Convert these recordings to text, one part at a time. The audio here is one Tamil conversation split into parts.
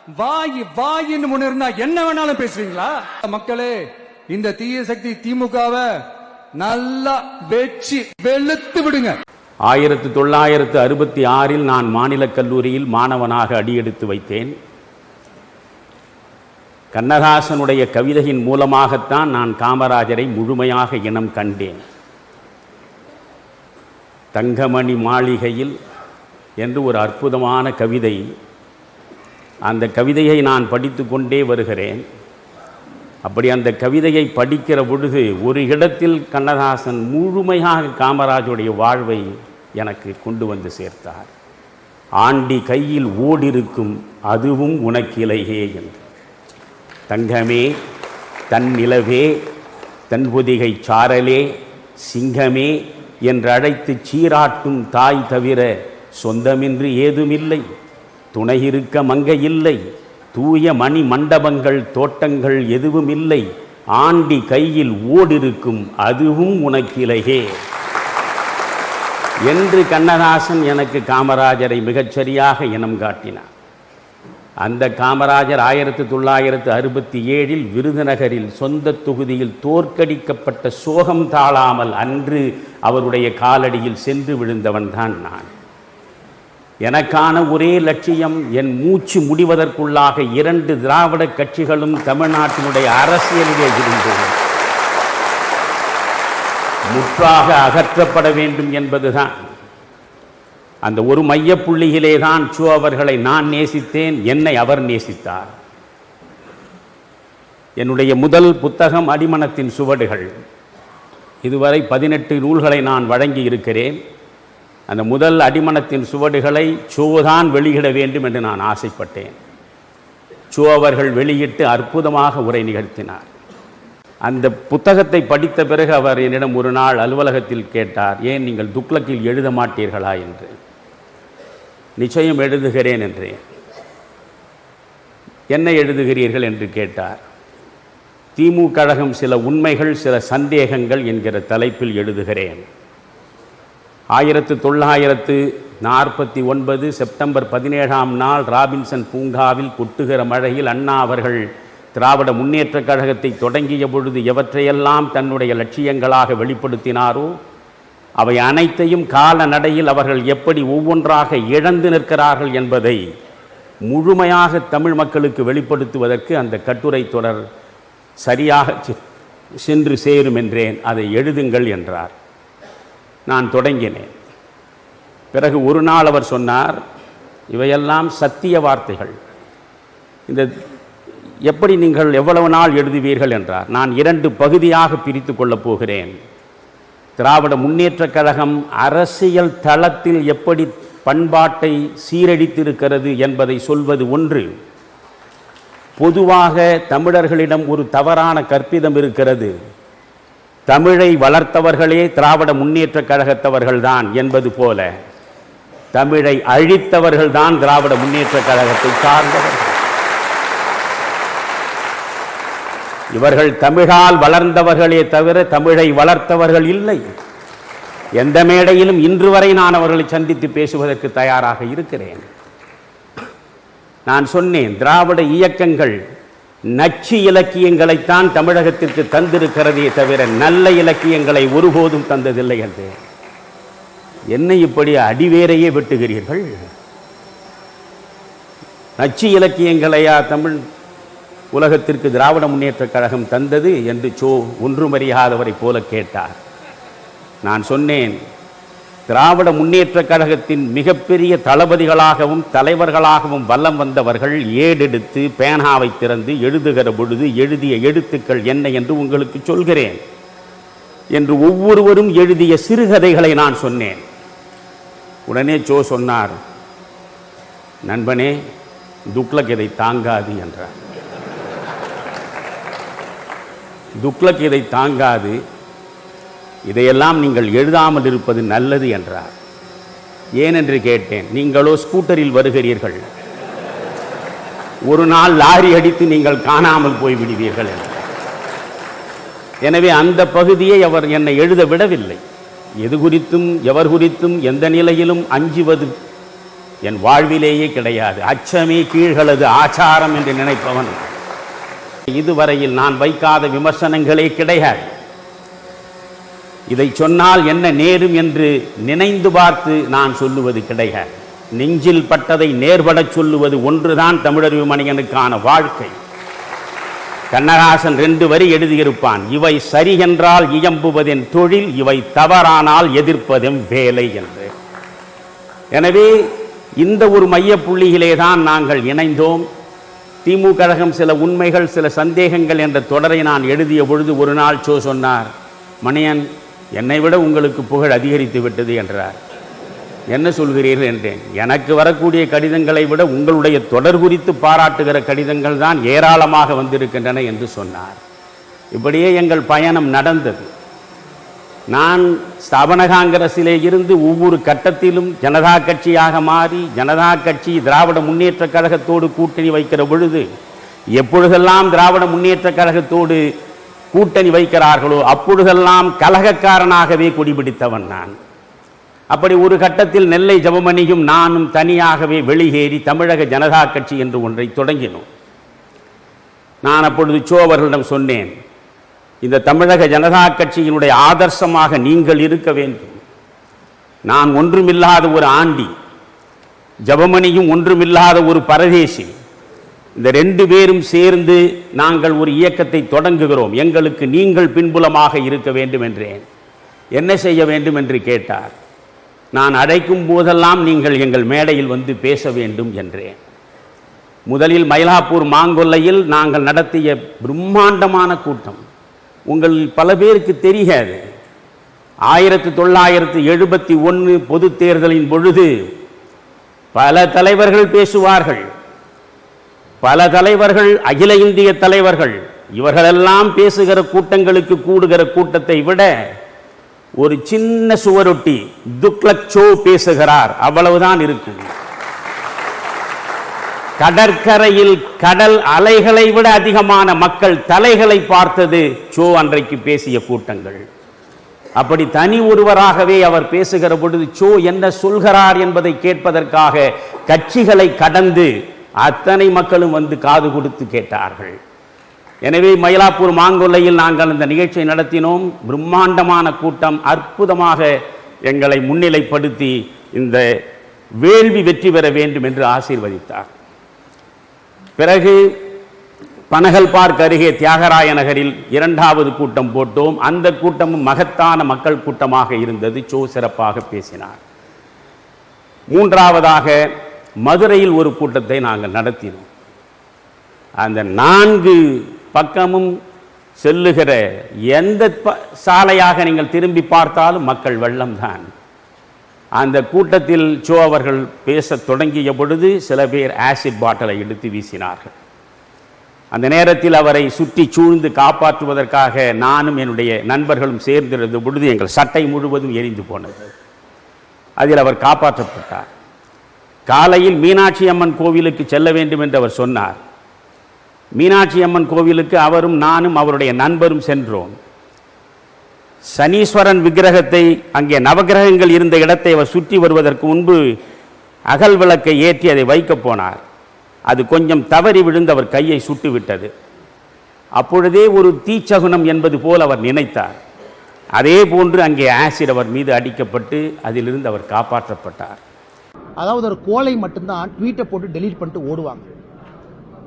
வாயின்னு முன்னிருந்தா என்ன வேணாலும் பேசுவீங்களா? மக்களே, இந்த தீய சக்தி திமுகவை நல்லா வெச்சி வெளுத்து விடுங்க. 1966 நான் மாநில கல்லூரியில் மாணவனாக அடியெடுத்து வைத்தேன். கண்ணதாசனுடைய கவிதையின் மூலமாகத்தான் நான் காமராஜரை முழுமையாக இனம் கண்டேன். தங்கமணி மாளிகையில் என்று ஒரு அற்புதமான கவிதை. அந்த கவிதையை நான் படித்து கொண்டே வருகிறேன். அப்படி அந்த கவிதையை படிக்கிற பொழுது ஒரு இடத்தில் கண்ணதாசன் முழுமையாக காமராஜருடைய வாழ்வை எனக்கு கொண்டு வந்து சேர்த்தார். ஆண்டி கையில் ஓடிருக்கும் அதுவும் உனக்கிலையே என்று. தங்கமே, தன் நிலவே, தன் பொதிகை சாரலே, சிங்கமே என்று அழைத்து சீராட்டும் தாய் தவிர சொந்தமின்றி ஏதுமில்லை. துணை இருக்க மங்கை இல்லை, தூய மணி மண்டபங்கள் தோட்டங்கள் எதுவும் இல்லை. ஆண்டி கையில் ஓடிருக்கும் அதுவும் உனக்கிலையே என்று கண்ணதாசன் எனக்கு காமராஜரை மிகச்சரியாக இனம் காட்டினார். அந்த காமராஜர் 1967 விருதுநகரில் சொந்த தொகுதியில் தோற்கடிக்கப்பட்ட சோகம் தாழாமல் அன்று அவருடைய காலடியில் சென்று விழுந்தவன் தான் நான். எனக்கான ஒரே லட்சியம், என் மூச்சு முடிவதற்குள்ளாக 2 திராவிட கட்சிகளும் தமிழ்நாட்டினுடைய அரசியலிலே இருந்து முற்றாக அகற்றப்பட வேண்டும் என்பதுதான். அந்த ஒரு மையப்புள்ளியிலே தான் சோ அவர்களை நான் நேசித்தேன், என்னை அவர் நேசித்தார். என்னுடைய முதல் புத்தகம் அடிமனத்தின் சுவடுகள். இதுவரை 18 நூல்களை நான் வழங்கி இருக்கிறேன். அந்த முதல் அடிமனத்தின் சுவடுகளை சோதான் வெளியிட வேண்டும் என்று நான் ஆசைப்பட்டேன். சோ அவர்கள் வெளியிட்டு அற்புதமாக உரை நிகழ்த்தினார். அந்த புத்தகத்தை படித்த பிறகு அவர் என்னிடம் ஒரு நாள் அலுவலகத்தில் கேட்டார், ஏன் நீங்கள் துக்ளக்கில் எழுத மாட்டீர்களா என்று. நிச்சயம் எழுதுகிறேன் என்றேன். என்ன எழுதுகிறீர்கள் என்று கேட்டார். திமுக கழகம் சில உண்மைகள் சில சந்தேகங்கள் என்கிற தலைப்பில் எழுதுகிறேன். 1949 செப்டம்பர் 17ஆம் நாள் ராபின்சன் பூங்காவில் கொட்டுகிற மழையில் அண்ணா அவர்கள் திராவிட முன்னேற்ற கழகத்தை தொடங்கிய பொழுது எவற்றையெல்லாம் தன்னுடைய லட்சியங்களாக வெளிப்படுத்தினாரோ அவை அனைத்தையும் கால நடையில் அவர்கள் எப்படி ஒவ்வொன்றாக இழந்து நிற்கிறார்கள் என்பதை முழுமையாக தமிழ் மக்களுக்கு வெளிப்படுத்துவதற்கு அந்த கட்டுரை தொடர் சரியாக சென்று சேரும் என்றேன். அதை எழுதுங்கள் என்றார். நான் தொடங்கினேன். பிறகு ஒரு நாள் அவர் சொன்னார், இவையெல்லாம் சத்திய வார்த்தைகள், இந்த எப்படி நீங்கள் எவ்வளவு நாள் எழுதுவீர்கள் என்றார். நான் 2 பகுதியாக பிரித்து கொள்ளப் போகிறேன். திராவிட முன்னேற்ற கழகம் அரசியல் தளத்தில் எப்படி பண்பாட்டை சீரழித்திருக்கிறது என்பதை சொல்வது ஒன்று. பொதுவாக தமிழர்களிடம் ஒரு தவறான கற்பிதம் இருக்கிறது, தமிழை வளர்த்தவர்களே திராவிட முன்னேற்ற கழகத்தவர்கள்தான் என்பது போல தமிழை அழித்தவர்கள்தான் திராவிட முன்னேற்ற கழகத்தை சார்ந்தவர்கள். இவர்கள் தமிழால் வளர்ந்தவர்களே தவிர தமிழை வளர்த்தவர்கள் இல்லை. எந்த மேடையிலும் இன்று வரை நான் அவர்களை சந்தித்து பேசுவதற்கு தயாராக இருக்கிறேன். நான் சொன்னேன், திராவிட இயக்கங்கள் நச்சு இலக்கியங்களைத்தான் தமிழகத்திற்கு தந்திருக்கிறதே தவிர நல்ல இலக்கியங்களை ஒருபோதும் தந்ததில்லை என்று. என்னை இப்படி அடிவேரையே வெட்டுகிறீர்கள்? நச்சு இலக்கியங்களையா தமிழ் உலகத்திற்கு திராவிட முன்னேற்ற கழகம் தந்தது என்று ஒன்றுமறியாதவரை போல கேட்டார். நான் சொன்னேன், திராவிட முன்னேற்ற கழகத்தின் மிகப்பெரிய தளபதிகளாகவும் தலைவர்களாகவும் வலம் வந்தவர்கள் ஏடெடுத்து பேனாவை திறந்து எழுதுகிற பொழுது எழுதிய எழுத்துக்கள் என்ன என்று உங்களுக்கு சொல்கிறேன் என்று ஒவ்வொருவரும் எழுதிய சிறுகதைகளை நான் சொன்னேன். உடனே சொன்னார், நண்பனே, துக்ளக் இதை தாங்காது என்றார். துக்ளக் இதை தாங்காது, இதையெல்லாம் நீங்கள் எழுதாமல் இருப்பது நல்லது என்றார். ஏனென்று கேட்டேன். நீங்களோ ஸ்கூட்டரில் வருகிறீர்கள், ஒரு நாள் லாரி அடித்து நீங்கள் காணாமல் போய்விடுவீர்கள் என்றார். எனவே அந்த பகுதியை அவர் என்னை எழுத விடவில்லை. எது குறித்தும் எவர் குறித்தும் எந்த நிலையிலும் அஞ்சுவது என் வாழ்விலேயே கிடையாது. அச்சமே கீழ்களது ஆச்சாரம் என்று நினைப்பவன். இதுவரையில் நான் வைக்காத விமர்சனங்களே கிடையாது. இதை சொன்னால் என்ன நேரும் என்று நினைந்து பார்த்து நான் சொல்லுவது கிடையாது. நெஞ்சில் பட்டதை நேர்படச் சொல்லுவது ஒன்றுதான் தமிழறிவு மணியனுக்கான வாழ்க்கை. கண்ணதாசன் 2 வரி எழுதியிருப்பான், இவை சரி என்றால் இயம்புவதென் தொழில், இவை தவறானால் எதிர்ப்பதெம் வேலை என்று. எனவே இந்த ஒரு மையப்புள்ளியிலே தான் நாங்கள் இணைந்தோம். திமுக கழகம் சில உண்மைகள் சில சந்தேகங்கள் என்ற தொடரை நான் எழுதிய பொழுது ஒரு நாள் சொன்னார், மணியன் என்னை விட உங்களுக்கு புகழ் அதிகரித்து விட்டது என்றார். என்ன சொல்கிறீர்கள் என்றேன். எனக்கு வரக்கூடிய கடிதங்களை விட உங்களுடைய தொடர் குறித்து பாராட்டுகிற கடிதங்கள் தான் ஏராளமாக வந்திருக்கின்றன என்று சொன்னார். இப்படியே எங்கள் பயணம் நடந்தது. நான் ஸ்தாபன காங்கிரசிலே இருந்து ஒவ்வொரு கட்டத்திலும் ஜனதா கட்சியாக மாறி, ஜனதா கட்சி திராவிட முன்னேற்ற கழகத்தோடு கூட்டணி வைக்கிற பொழுது, எப்பொழுதெல்லாம் திராவிட முன்னேற்ற கழகத்தோடு கூட்டணி வைக்கிறார்களோ அப்பொழுதெல்லாம் கலகக்காரனாகவே கொடிபிடித்தவன் நான். அப்படி ஒரு கட்டத்தில் நெல்லை ஜெபமணியும் நானும் தனியாகவே வெளியேறி தமிழக ஜனதா கட்சி என்று ஒன்றை தொடங்கினோம். நான் அப்பொழுது அவர்களிடம் சொன்னேன், இந்த தமிழக ஜனதா கட்சியினுடைய ஆதர்சமாக நீங்கள் இருக்க வேண்டும். நான் ஒன்றுமில்லாத ஒரு ஆண்டி, ஜெபமணியும் ஒன்றுமில்லாத ஒரு பரதேசி. இந்த 2 பேரும் சேர்ந்து நாங்கள் ஒரு இயக்கத்தை தொடங்குகிறோம். எங்களுக்கு நீங்கள் பின்புலமாக இருக்க வேண்டும் என்றேன். என்ன செய்ய வேண்டும் என்று கேட்டார். நான் அழைக்கும் போதெல்லாம் நீங்கள் எங்கள் மேடையில் வந்து பேச வேண்டும் என்றேன். முதலில் மயிலாப்பூர் மாங்கொல்லையில் நாங்கள் நடத்திய பிரம்மாண்டமான கூட்டம் உங்கள் பல பேருக்கு தெரியாது. 1971 பொது தேர்தலின் பொழுது பல தலைவர்கள் பேசுவார்கள். பல தலைவர்கள், அகில இந்திய தலைவர்கள், இவர்களெல்லாம் பேசுகிற கூட்டங்களுக்கு கூடுகிற கூட்டத்தை விட ஒரு சின்ன சுவரொட்டி துக்ளக் சோ பேசுகிறார், அவ்வளவுதான் இருக்கும். கடற்கரையில் கடல் அலைகளை விட அதிகமான மக்கள் தலைகளை பார்த்தது சோ அன்றைக்கு பேசிய கூட்டங்கள். அப்படி தனி ஒருவராகவே அவர் பேசுகிற பொழுது சோ என்ன சொல்கிறார் என்பதை கேட்பதற்காக கட்சிகளை கடந்து அத்தனை மக்களும் வந்து காது கொடுத்து கேட்டார்கள். எனவே மயிலாப்பூர் மாங்கொல்லையில் நாங்கள் இந்த நிகழ்ச்சியை நடத்தினோம். பிரம்மாண்டமான கூட்டம் அற்புதமாக எங்களை முன்னிலைப்படுத்தி இந்த வேள்வி வெற்றி பெற வேண்டும் என்று ஆசீர்வதித்தார். பிறகு பனகல் பார்க் அருகே தியாகராய நகரில் 2வது கூட்டம் போட்டோம். அந்த கூட்டமும் மகத்தான மக்கள் கூட்டமாக இருந்தது. சிறப்பாக பேசினார். 3வதாக மதுரையில் ஒரு கூட்டத்தை நாங்கள் நடத்தினோம். அந்த 4 பக்கமும் செல்லுகிற எந்த சாலையாக நீங்கள் திரும்பி பார்த்தாலும் மக்கள் வெள்ளம்தான். அந்த கூட்டத்தில் அவர்கள் பேசத் தொடங்கிய பொழுது சில பேர் ஆசிட் பாட்டிலை எடுத்து வீசினார்கள். அந்த நேரத்தில் அவரை சுற்றி சூழ்ந்து காப்பாற்றுவதற்காக நானும் என்னுடைய நண்பர்களும் சேர்ந்திருந்த பொழுது எங்கள் சட்டை முழுவதும் எரிந்து போனது. அதில் அவர் காப்பாற்றப்பட்டார். காலையில் மீனாட்சி அம்மன் கோவிலுக்கு செல்ல வேண்டும் என்று அவர் சொன்னார். மீனாட்சி அம்மன் கோவிலுக்கு அவரும் நானும் அவருடைய நண்பரும் சென்றோம். சனீஸ்வரன் விக்கிரகத்தை, அங்கே நவகிரகங்கள் இருந்த இடத்தை அவர் சுற்றி வருவதற்கு முன்பு அகல் விளக்கை ஏற்றி அதை வைக்கப் போனார். அது கொஞ்சம் தவறி விழுந்து அவர் கையை சுட்டு விட்டது. அப்பொழுதே ஒரு தீச்சகுனம் என்பது போல் அவர் நினைத்தார். அதே போன்று அங்கே ஆசிட் அவர் மீது அடிக்கப்பட்டு அதிலிருந்து அவர் காப்பாற்றப்பட்டார். அதாவது ஒரு கோலை மட்டும்தான் ட்வீட்டை போட்டு டெலீட் பண்ணிட்டு ஓடுவாங்க.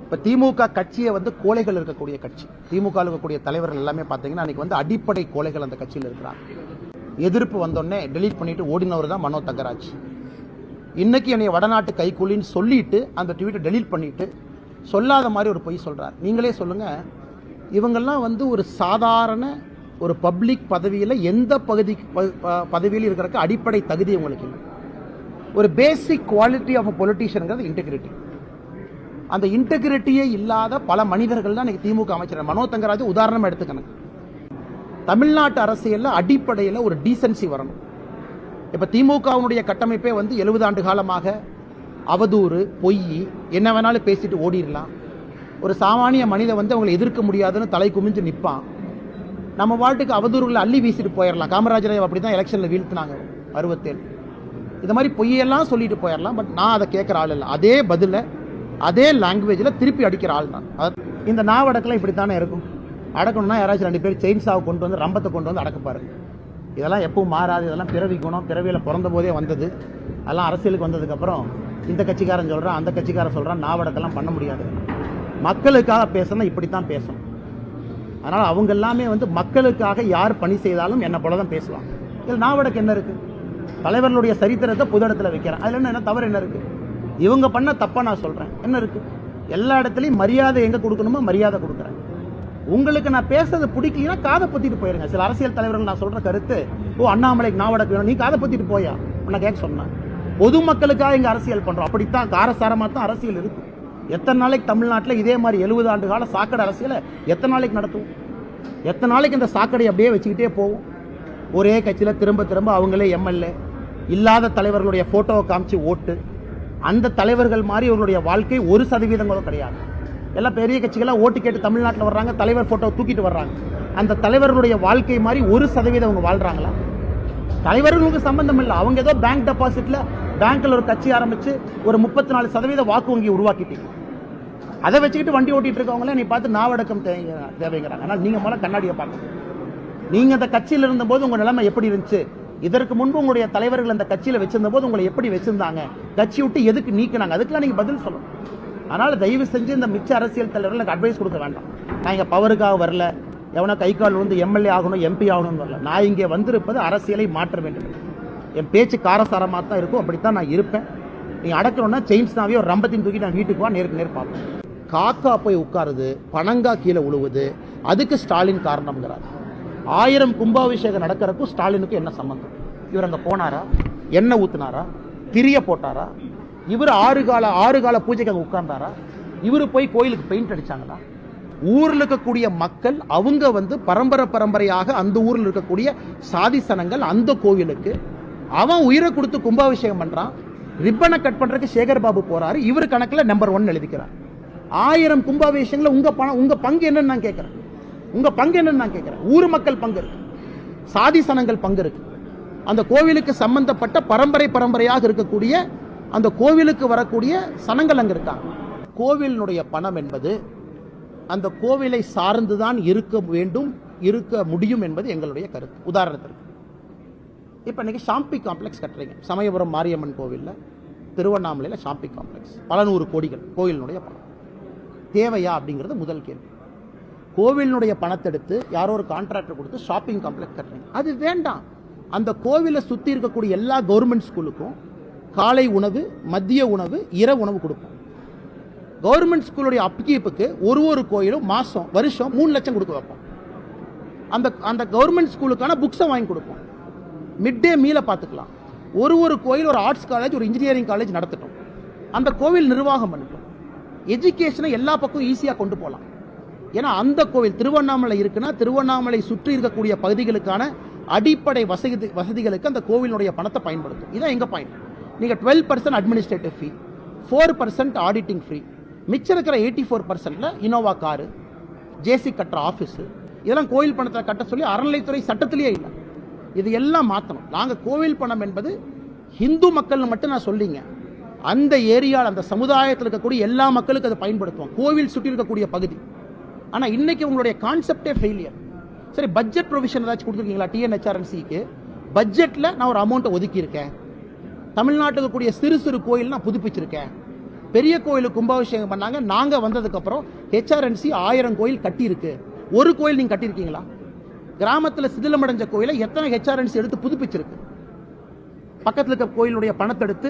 இப்போ திமுக கட்சியை கோழைகள் இருக்கக்கூடிய கட்சி. திமுக இருக்கக்கூடிய தலைவர்கள் எல்லாமே பார்த்தீங்கன்னா அன்றைக்கி அடிப்படை கோழைகள் அந்த கட்சியில் இருக்கிறாங்க. எதிர்ப்பு வந்தோடனே டெலீட் பண்ணிட்டு ஓடினவர் தான் மனோ தங்கராஜ். இன்னைக்கு என்னை வடநாட்டு கைக்கூலின்னு சொல்லிட்டு அந்த ட்வீட்டை டெலீட் பண்ணிட்டு சொல்லாத மாதிரி ஒரு பொய் சொல்கிறார். நீங்களே சொல்லுங்கள், இவங்கெல்லாம் ஒரு சாதாரண ஒரு பப்ளிக் பதவியில் எந்த பதவியில் இருக்கிறக்கு அடிப்படை தகுதி உங்களுக்கு இல்லை. ஒரு பேசிக் குவாலிட்டி ஆஃப் பொலிட்டீஷியனுங்கிறது இன்டெகிரிட்டி. அந்த இன்டெகிரிட்டியே இல்லாத பல மனிதர்கள் தான் இன்னைக்கு திமுக அமைச்சர். மனோ தங்கராஜ் உதாரணம் எடுத்துக்கணும். தமிழ்நாட்டு அரசியலில் அடிப்படையில் ஒரு டீசன்சி வரணும். இப்போ திமுகவுடைய கட்டமைப்பே 70 ஆண்டு காலமாக அவதூறு, பொய், என்ன வேணாலும் பேசிட்டு ஓடிடலாம். ஒரு சாமானிய மனிதன் அவங்களை எதிர்க்க முடியாதுன்னு தலை குமிஞ்சு நிற்பான். நம்ம வாழ்ட்டுக்கு அவதூறுகளை அள்ளி வீசிட்டு போயிடலாம். காமராஜரை அப்படி தான் எலெக்ஷனில் வீழ்த்தினாங்க 67. இந்த மாதிரி பொய்யெல்லாம் சொல்லிட்டு போயிடலாம். பட் நான் அதை கேட்குற ஆள் இல்லை. அதே பதில அதே லாங்குவேஜில் திருப்பி அடிக்கிற ஆள் தான். இந்த நாவடக்கெல்லாம் இப்படி தானே இருக்கும். அடக்கணும்னா யாராச்சும் 2 பேர் செயின்ஸாவை கொண்டு வந்து ரம்பத்தை கொண்டு வந்து அடக்கப்பாரு. இதெல்லாம் எப்பவும் மாறாது. இதெல்லாம் பிறவி குணம். பிறவியில் பிறந்த போதே வந்தது. அதெல்லாம் அரசியலுக்கு வந்ததுக்கப்புறம் இந்த கட்சிக்காரன் சொல்கிறான், அந்த கட்சிக்காரன் சொல்கிறான், நாவடக்கெல்லாம் பண்ண முடியாது. மக்களுக்காக பேசணும், இப்படி தான் பேசணும். அதனால் அவங்க எல்லாமே வந்து மக்களுக்காக யார் பணி செய்தாலும் என்ன போல தான் பேசுவாங்க. இதில் நாவடக்கு என்ன இருக்குது? தலைவர்களுடைய சரித்திரத்தை பொது இடத்துல வைக்கிறேன். அதில் என்ன தவறு என்ன இருக்குது? இவங்க பண்ண தப்பா நான் சொல்கிறேன், என்ன இருக்குது? எல்லா இடத்துலையும் மரியாதை எங்கே கொடுக்கணுமோ மரியாதை கொடுக்குறேன். உங்களுக்கு நான் பேசுறது பிடிக்கலன்னா காதை பற்றிட்டு போயிருங்க. சில அரசியல் தலைவர்கள் நான் சொல்கிற கருத்து, அண்ணாமலைக்கு நாவடக்கு வேணும், நீ காதை பற்றிட்டு போயா உன்னை கேட்க சொன்னேன். பொதுமக்களுக்காக இங்கே அரசியல் பண்ணுறோம். அப்படித்தான் காரசாரமாக தான் அரசியல் இருக்கு. எத்தனை நாளைக்கு தமிழ்நாட்டில் இதே மாதிரி 70 ஆண்டு கால சாக்கடை அரசியலை எத்தனை நாளைக்கு நடத்துவோம்? எத்தனை நாளைக்கு இந்த சாக்கடை அப்படியே வச்சுக்கிட்டே போவோம்? ஒரே கட்சியில் திரும்ப திரும்ப அவங்களே எம்எல்ஏ, இல்லாத தலைவர்களுடைய போட்டோவை காமிச்சு ஓட்டு. அந்த தலைவர்கள் மாதிரி இவர்களுடைய வாழ்க்கை 1% கூட கிடையாது. எல்லாம் பெரிய கட்சிகளாக ஓட்டு கேட்டு தமிழ்நாட்டில் வர்றாங்க, தலைவர் போட்டோவை தூக்கிட்டு வர்றாங்க. அந்த தலைவர்களுடைய வாழ்க்கை மாதிரி 1% அவங்க வாழ்றாங்களா? தலைவர்களுக்கு சம்பந்தம் இல்லை. அவங்க ஏதோ பேங்க் டெபாசிட்ல பேங்க்ல ஒரு கட்சி ஆரம்பிச்சு ஒரு 34% வாக்கு வங்கி உருவாக்கிட்டீங்க. அதை வச்சுக்கிட்டு வண்டி ஓட்டிட்டு இருக்கவங்கள நீ பார்த்து நாவடக்கம் தேவைங்கிறாங்க. ஆனால் நீங்க முதல்ல கண்ணாடியை பார்க்கணும். நீங்க அந்த கட்சியில் இருந்தபோது உங்க நிலைமை எப்படி இருந்துச்சு? இதற்கு முன்பு உங்களுடைய தலைவர்கள் அந்த கட்சியில வச்சிருந்த போது உங்களை எப்படி வச்சிருந்தாங்க? கட்சி விட்டு எதுக்கு நீக்கினாங்க? அதுக்கெல்லாம் நீங்க பதில் சொல்லணும். அதனால தயவு செஞ்சு இந்த மிச்ச அரசியல் தலைவர்கள் எனக்கு அட்வைஸ் கொடுக்க வேண்டாம். நான் இங்க பவருக்காக வரல, எவனா கை கால் வந்து எம்எல்ஏ ஆகணும், எம்பி ஆகணும்னு வரல. நான் இங்கே வந்திருப்பது அரசியலை மாற்ற வேண்டும். என் பேச்சு காரசாரமாக தான் இருக்கும், அப்படித்தான் நான் இருப்பேன். நீங்க அடக்கணும்னா செயின்ஸ்னாவே ஒரு ரம்பத்தின் தூக்கி நான் வீட்டுக்கு வா, நேருக்கு நேர் பார்ப்பேன். காக்கா போய் உட்காருது, பனங்கா கீழே உழுவுது, அதுக்கு ஸ்டாலின் காரணம்ங்கிறார். 1000 கும்பாபிஷேகம் நடக்கிறதுக்கும் ஸ்டாலினுக்கு என்ன சம்பந்தம்? இவர் அங்க போனாரா? எண்ணெய் ஊத்துனாரா? திரிய போட்டாரா? இவர் 6 கால பூஜைக்கு அங்க உட்கார்ந்தாரா? இவரு போய் கோயிலுக்கு பெயிண்ட் அடிச்சாங்களா? ஊர்ல இருக்கக்கூடிய மக்கள் அவங்க வந்து பரம்பரையாக அந்த ஊர்ல இருக்கக்கூடிய சாதி சனங்கள் அந்த கோவிலுக்கு அவன் உயிரை கொடுத்து கும்பாபிஷேகம் பண்றான். ரிப்பனை கட் பண்றதுக்கு சேகர் பாபு போறாரு. இவர் கணக்குல நம்பர் 1 எழுதிக்கிறார். 1000 கும்பாபிஷேகங்கள உங்க பங்கு என்னன்னு நான் கேட்கிறேன். உங்க பங்கு என்னன்னு நான் கேட்கிறேன். ஊர் மக்கள் பங்கு இருக்கு, சாதி சனங்கள் பங்கு இருக்கு. அந்த கோவிலுக்கு சம்பந்தப்பட்ட பரம்பரையாக இருக்கக்கூடிய அந்த கோவிலுக்கு வரக்கூடிய சனங்கள் அங்க இருக்காங்க. கோவிலினுடைய பணம் என்பது அந்த கோவிலை சார்ந்துதான் இருக்க முடியும் என்பது எங்களுடைய கருத்து. உதாரணத்திற்கு இப்ப இன்னைக்கு ஷாம்பி காம்ப்ளெக்ஸ் கட்டுறீங்க. சமயபுரம் மாரியம்மன் கோவில்ல, திருவண்ணாமலையில ஷாம்பி காம்ப்ளெக்ஸ் பல 100 கோடிகள் கோவிலினுடைய பணம் தேவையா அப்படிங்கிறது முதல் கேள்வி. கோவிலினுடைய பணத்தை எடுத்து யாரோ ஒரு கான்ட்ராக்டர் கொடுத்து ஷாப்பிங் காம்ப்ளெக்ஸ் கட்டுறீங்க, அது வேண்டாம். அந்த கோவிலை சுத்தி இருக்கக்கூடிய எல்லா கவர்மெண்ட் ஸ்கூலுக்கும் காலை உணவு, மதிய உணவு, இரவு உணவு கொடுப்போம். கவர்மெண்ட் ஸ்கூலுடைய அப்கீப்புக்கு ஒரு கோயிலும் வருஷம் 3 லட்சம் கொடுக்க வைப்போம். அந்த கவர்மெண்ட் ஸ்கூலுக்கான புக்ஸை வாங்கி கொடுப்போம். மிட் டே மீலை பார்த்துக்கலாம். ஒரு கோயில் ஒரு ஆர்ட்ஸ் காலேஜ், ஒரு இன்ஜினியரிங் காலேஜ் நடத்திட்டோம். அந்த கோவில் நிர்வாகம் பண்ணிட்டோம். எஜுகேஷனை எல்லா பக்கம் ஈஸியாக கொண்டு போகலாம். ஏன்னா அந்த கோவில் திருவண்ணாமலை இருக்குன்னா திருவண்ணாமலை சுற்றி இருக்கக்கூடிய பகுதிகளுக்கான அடிப்படை வசதிகளுக்கு அந்த கோவிலுடைய பணத்தை பயன்படுத்தும். இதான் எங்க பாயிண்ட். நீங்க 12% அட்மினிஸ்ட்ரேட்டிவ் ஃபீ, 4% ஆடிட்டிங் ஃப்ரீ, மிச்சம் இருக்கிற 84%ல இனோவா காரு, ஜேசி கட்டுற ஆஃபீஸ், இதெல்லாம் கோவில் பணத்தை கட்ட சொல்லி அறநிலைத்துறை சட்டத்திலேயே இல்லை. இது எல்லாம் மாற்றணும். நாங்கள் கோவில் பணம் என்பது ஹிந்து மக்கள் மட்டும் நான் சொல்லிங்க, அந்த ஏரியாவில் அந்த சமுதாயத்தில் இருக்கக்கூடிய எல்லா மக்களுக்கும் அதை பயன்படுத்துவோம். கோவில் சுற்றி இருக்கக்கூடிய பகுதி. ஆனால் இன்னைக்கு உங்களுடைய கான்செப்டே ஃபெயிலியர். சரி, பட்ஜெட் ப்ரொவிஷன் ஏதாச்சும் கொடுத்துருக்கீங்களா? டிஎன்ஹெச்ஆர்என்சிக்கு பட்ஜெட்டில் நான் ஒரு அமௌண்ட்டை ஒதுக்கி இருக்கேன். தமிழ்நாட்டுக்கு இருக்கக்கூடிய சிறு கோயில் நான் புதுப்பிச்சிருக்கேன். பெரிய கோயிலுக்கு கும்பாபிஷேகம் பண்ணாங்க. நாங்கள் வந்ததுக்கப்புறம் ஹெச்ஆர்என்சி 1000 கோயில் கட்டியிருக்கு. ஒரு கோயில் நீங்கள் கட்டியிருக்கீங்களா? கிராமத்தில் சிதிலமடைஞ்ச கோயிலை எத்தனை ஹெச்ஆர்என்சி எடுத்து புதுப்பிச்சிருக்கு? பக்கத்தில் இருக்க கோயிலுடைய பணத்தை எடுத்து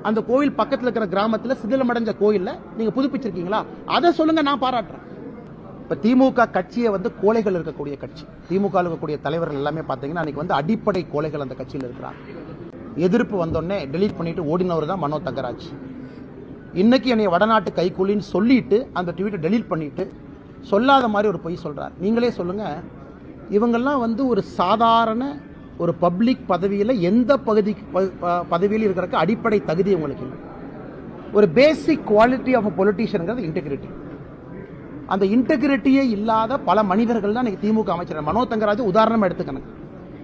அந்த கோயில் பக்கத்தில் இருக்கிற கிராமத்தில் சிதிலமடைஞ்ச கோயிலில் நீங்கள் புதுப்பிச்சிருக்கீங்களா? அதை சொல்லுங்க, நான் பாராட்டுறேன். இப்போ திமுக கட்சியை வந்து கோழைகள் இருக்கக்கூடிய கட்சி. திமுக இருக்கக்கூடிய தலைவர்கள் எல்லாமே பார்த்தீங்கன்னா அன்னைக்கு வந்து அடிப்படை கோழைகள் அந்த கட்சியில் இருக்கிறாங்க. எதிர்ப்பு வந்தோடனே டெலீட் பண்ணிட்டு ஓடினவர் தான் மனோ தங்கராஜ். இன்னைக்கு என்னை வடநாட்டு கைக்கூலின்னு சொல்லிட்டு அந்த ட்வீட்டை டெலீட் பண்ணிட்டு சொல்லாத மாதிரி ஒரு பொய் சொல்றார். நீங்களே சொல்லுங்க, இவங்கெல்லாம் வந்து ஒரு சாதாரண ஒரு பப்ளிக் பதவியில் எந்த பதவியில் இருக்கிறக்கு அடிப்படை தகுதி உங்களுக்கு இல்லை. ஒரு பேசிக் குவாலிட்டி ஆஃப் பொலிட்டீஷியன்ங்கிறது இன்டெகிரிட்டி. அந்த இன்டெகிரிட்டியே இல்லாத பல மனிதர்கள் தான் இன்னைக்கு திமுக அமைச்சர். மனோ தங்கராஜ் உதாரணமா எடுத்துக்கணும்.